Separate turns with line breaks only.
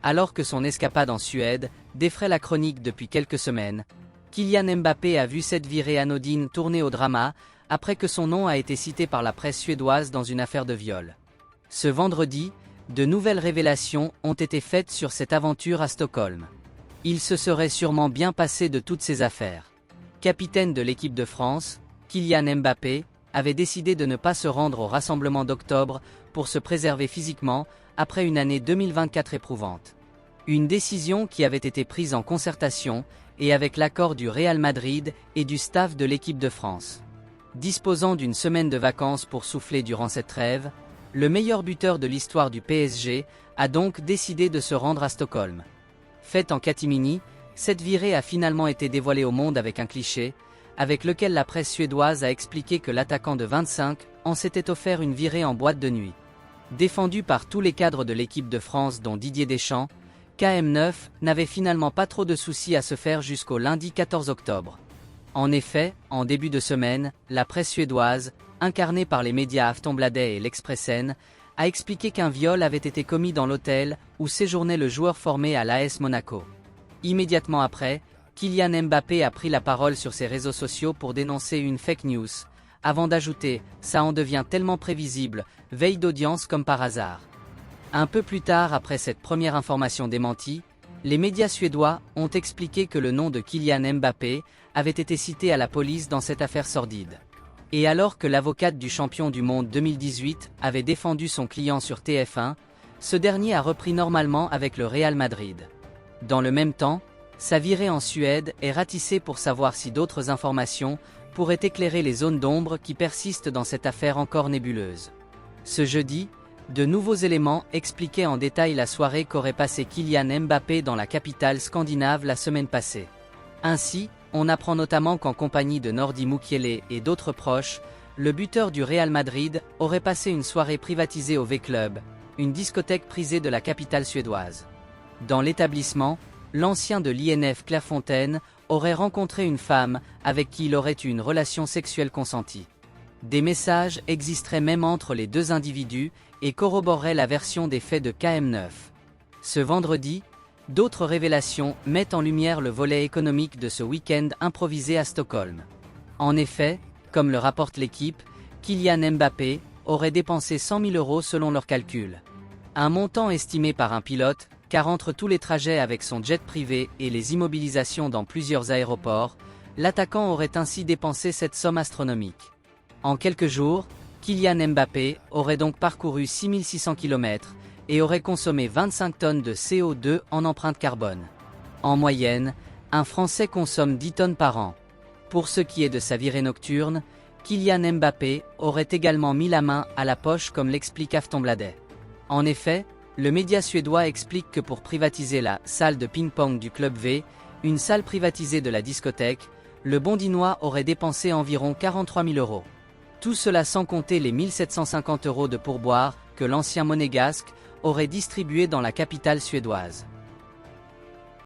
Alors que son escapade en Suède défraie la chronique depuis quelques semaines, Kylian Mbappé a vu cette virée anodine tourner au drama après que son nom a été cité par la presse suédoise dans une affaire de viol. Ce vendredi, de nouvelles révélations ont été faites sur cette aventure à Stockholm. Il se serait sûrement bien passé de toutes ces affaires. Capitaine de l'équipe de France, Kylian Mbappé avait décidé de ne pas se rendre au rassemblement d'octobre pour se préserver physiquement après une année 2024 éprouvante. Une décision qui avait été prise en concertation et avec l'accord du Real Madrid et du staff de l'équipe de France. Disposant d'une semaine de vacances pour souffler durant cette trêve, le meilleur buteur de l'histoire du PSG a donc décidé de se rendre à Stockholm. Faite en catimini, cette virée a finalement été dévoilée au monde avec un cliché, avec lequel la presse suédoise a expliqué que l'attaquant de 25 ans s'était offert une virée en boîte de nuit. Défendu par tous les cadres de l'équipe de France dont Didier Deschamps, KM9 n'avait finalement pas trop de soucis à se faire jusqu'au lundi 14 octobre. En effet, en début de semaine, la presse suédoise, incarnée par les médias Aftonbladet et l'Expressen, a expliqué qu'un viol avait été commis dans l'hôtel où séjournait le joueur formé à l'AS Monaco. Immédiatement après, Kylian Mbappé a pris la parole sur ses réseaux sociaux pour dénoncer une fake news, avant d'ajouter « ça en devient tellement prévisible, veille d'audience comme par hasard ». Un peu plus tard après cette première information démentie, les médias suédois ont expliqué que le nom de Kylian Mbappé avait été cité à la police dans cette affaire sordide. Et alors que l'avocate du champion du monde 2018 avait défendu son client sur TF1, ce dernier a repris normalement avec le Real Madrid. Dans le même temps, sa virée en Suède est ratissée pour savoir si d'autres informations pourraient éclairer les zones d'ombre qui persistent dans cette affaire encore nébuleuse. Ce jeudi, de nouveaux éléments expliquaient en détail la soirée qu'aurait passée Kylian Mbappé dans la capitale scandinave la semaine passée. Ainsi, on apprend notamment qu'en compagnie de Nordi Mukiele et d'autres proches, le buteur du Real Madrid aurait passé une soirée privatisée au V-Club, une discothèque prisée de la capitale suédoise. Dans l'établissement, l'ancien de l'INF Clairefontaine aurait rencontré une femme avec qui il aurait eu une relation sexuelle consentie. Des messages existeraient même entre les deux individus et corroboreraient la version des faits de KM9. Ce vendredi, d'autres révélations mettent en lumière le volet économique de ce week-end improvisé à Stockholm. En effet, comme le rapporte l'équipe, Kylian Mbappé aurait dépensé 100 000 € selon leurs calculs. Un montant estimé par un pilote, car entre tous les trajets avec son jet privé et les immobilisations dans plusieurs aéroports, l'attaquant aurait ainsi dépensé cette somme astronomique. En quelques jours, Kylian Mbappé aurait donc parcouru 6600 km et aurait consommé 25 tonnes de CO2 en empreinte carbone. En moyenne, un Français consomme 10 tonnes par an. Pour ce qui est de sa virée nocturne, Kylian Mbappé aurait également mis la main à la poche comme l'explique Aftonbladet. En effet, le média suédois explique que pour privatiser la salle de ping-pong du Club V, une salle privatisée de la discothèque, le Bondinois aurait dépensé environ 43 000 €. Tout cela sans compter les 1 750 € de pourboire que l'ancien monégasque aurait distribué dans la capitale suédoise.